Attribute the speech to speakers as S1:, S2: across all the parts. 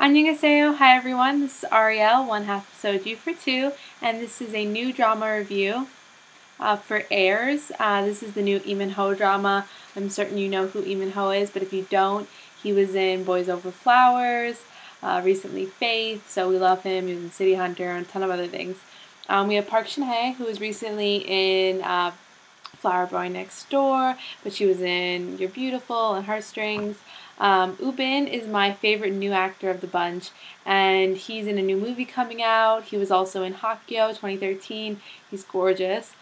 S1: 안녕하세요. Hi everyone, this is Ariel, one half soju for two, and this is a new drama review for Heirs. This is the new Lee Min-ho drama. I'm certain you know who Lee Min-ho is, but if you don't, he was in Boys Over Flowers, recently Faith, so we love him. He was in City Hunter and a ton of other things. We have Park Shin-hye, who was recently in Flower Boy Next Door, but she was in You're Beautiful and Heartstrings. Ubin is my favorite new actor of the bunch, and he's in a new movie coming out. He was also in Hakyo 2013. He's gorgeous.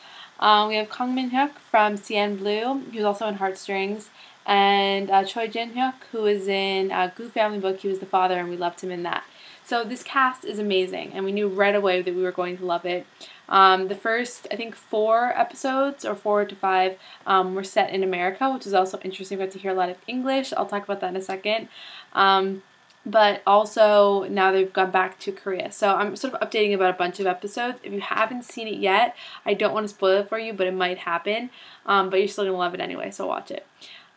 S1: We have Kang Min-hyuk from CN Blue. He was also in Heartstrings. And Jin-hyuk, who is in Goo Family Book. He was the father, and we loved him in that. So this cast is amazing, and we knew right away that we were going to love it. The first, I think, 4 episodes, or 4 to 5, were set in America, which is also interesting. We got to hear a lot of English. I'll talk about that in a second. But also, now they've gone back to Korea. So I'm sort of updating about a bunch of episodes. If you haven't seen it yet, I don't want to spoil it for you, but it might happen. But you're still going to love it anyway, so watch it.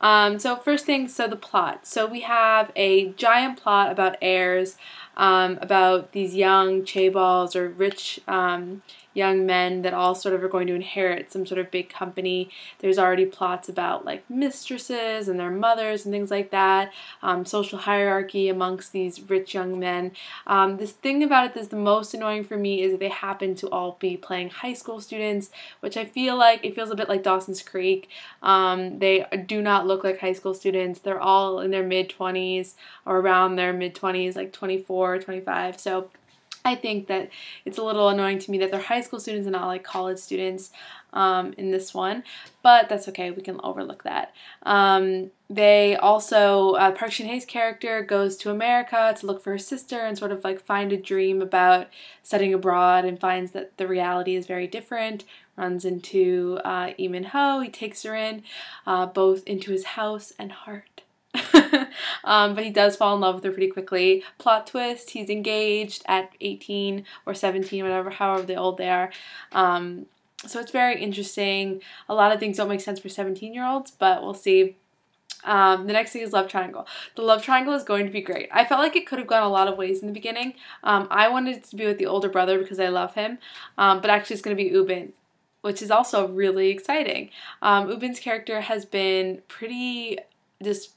S1: So first thing, the plot. So we have a giant plot about heirs, about these young chaebols or rich young men that all sort of are going to inherit some sort of big company. There's already plots about like mistresses and their mothers and things like that, social hierarchy amongst these rich young men. This thing about it that's the most annoying for me is that they happen to all be playing high school students, which I feel like it feels a bit like Dawson's Creek. They do not look like high school students. They're all in their mid-20s or around their mid-20s, like 24, 25. So I think that it's a little annoying to me that they're high school students and not like college students in this one, but that's okay, we can overlook that. They also, Park Shin-hye's character goes to America to look for her sister and sort of like find a dream about studying abroad, and finds that the reality is very different. Runs into Lee Min-ho. He takes her in, both into his house and heart. But he does fall in love with her pretty quickly. Plot twist, he's engaged at 18 or 17, whatever, however old they are. So it's very interesting. A lot of things don't make sense for 17-year-olds, but we'll see. The next thing is love triangle. The love triangle is going to be great. I felt like it could have gone a lot of ways in the beginning. I wanted it to be with the older brother because I love him, but actually it's going to be Ubin, which is also really exciting. Ubin's character has been pretty just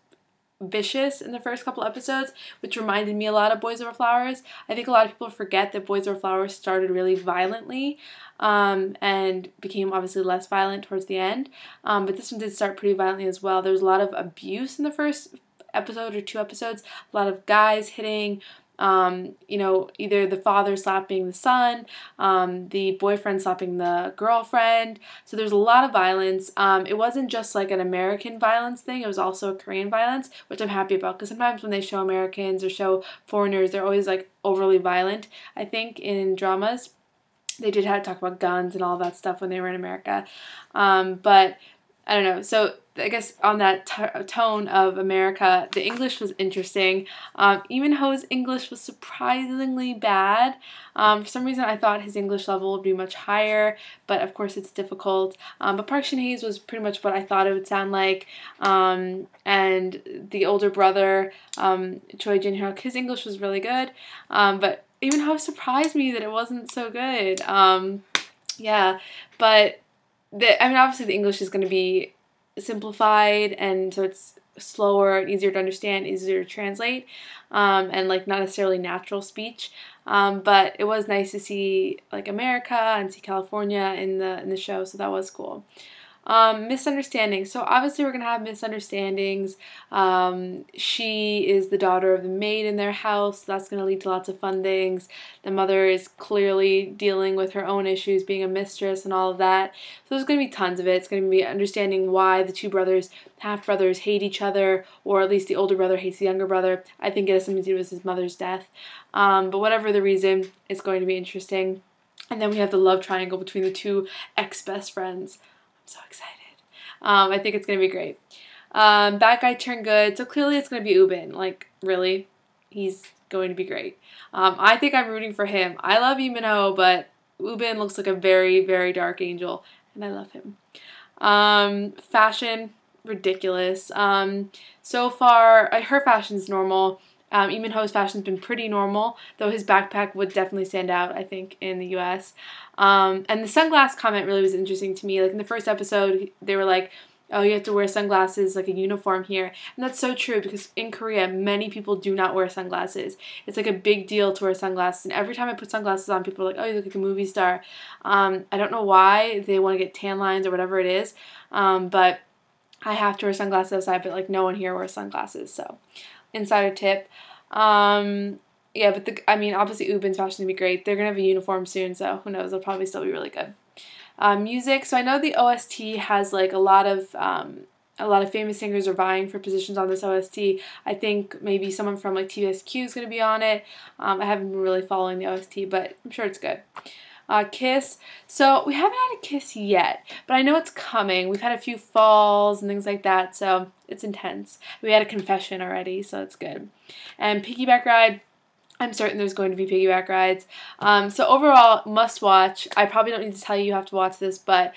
S1: vicious in the first couple episodes, which reminded me a lot of Boys Over Flowers. I think a lot of people forget that Boys Over Flowers started really violently, and became obviously less violent towards the end, but this one did start pretty violently as well. There was a lot of abuse in the first episode or 2 episodes, a lot of guys hitting, you know, either the father slapping the son, the boyfriend slapping the girlfriend. So there's a lot of violence. It wasn't just like an American violence thing, it was also a Korean violence, which I'm happy about, because sometimes when they show Americans or show foreigners, they're always like overly violent. I think in dramas they did have to talk about guns and all that stuff when they were in America, but I don't know. So I guess on that tone of America, the English was interesting. Lee Min-ho's English was surprisingly bad. For some reason, I thought his English level would be much higher, but of course it's difficult. But Park Shin-hye's was pretty much what I thought it would sound like. And the older brother, Jin-hyuk, his English was really good. But Lee Min-ho surprised me that it wasn't so good. Yeah, but I mean, obviously the English is going to be simplified, and so it's slower, easier to understand, easier to translate, and like not necessarily natural speech. But it was nice to see like America and see California in the show, so that was cool. Misunderstandings. So obviously we're gonna have misunderstandings. She is the daughter of the maid in their house. So that's gonna lead to lots of fun things. The mother is clearly dealing with her own issues, being a mistress and all of that. So there's gonna be tons of it. It's gonna be understanding why the 2 brothers, half brothers, hate each other, or at least the older brother hates the younger brother. I think it has something to do with his mother's death. But whatever the reason, it's going to be interesting. And then we have the love triangle between the 2 ex-best friends. I'm so excited. I think it's going to be great. Bad guy turned good. So clearly it's going to be Ubin. Like, really? He's going to be great. I think I'm rooting for him. I love Lee Min-ho, but Ubin looks like a very, very dark angel, and I love him. Fashion, ridiculous. So far, her fashion's normal. Lee Min-ho's fashion's been pretty normal, though his backpack would definitely stand out, I think, in the US. And the sunglass comment really was interesting to me. Like in the first episode, they were like, oh, you have to wear sunglasses like a uniform here. And that's so true, because in Korea, many people do not wear sunglasses. It's like a big deal to wear sunglasses. And every time I put sunglasses on, people are like, oh, you look like a movie star. I don't know why they want to get tan lines or whatever it is, but I have to wear sunglasses outside, but like no one here wears sunglasses, so insider tip. Yeah, but obviously Ubin's fashion is gonna be great. They're gonna have a uniform soon, so who knows? It'll probably still be really good. Music. So I know the OST has like a lot of famous singers are vying for positions on this OST. I think maybe someone from like TVSQ is gonna be on it. I haven't been really following the OST, but I'm sure it's good. Kiss. So we haven't had a kiss yet, but I know it's coming. We've had a few falls and things like that, so it's intense. We had a confession already, so it's good. And piggyback ride. I'm certain there's going to be piggyback rides. So overall, must watch. I probably don't need to tell you have to watch this, but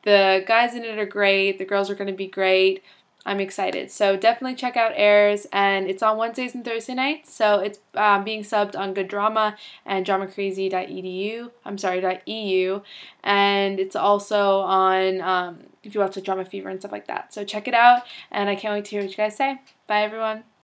S1: the guys in it are great. The girls are going to be great. I'm excited. So definitely check out Heirs, and it's on Wednesdays and Thursday nights. So it's being subbed on Good Drama and dramacrazy.edu. .eu, and it's also on if you watch like Drama Fever and stuff like that. So check it out, and I can't wait to hear what you guys say. Bye, everyone.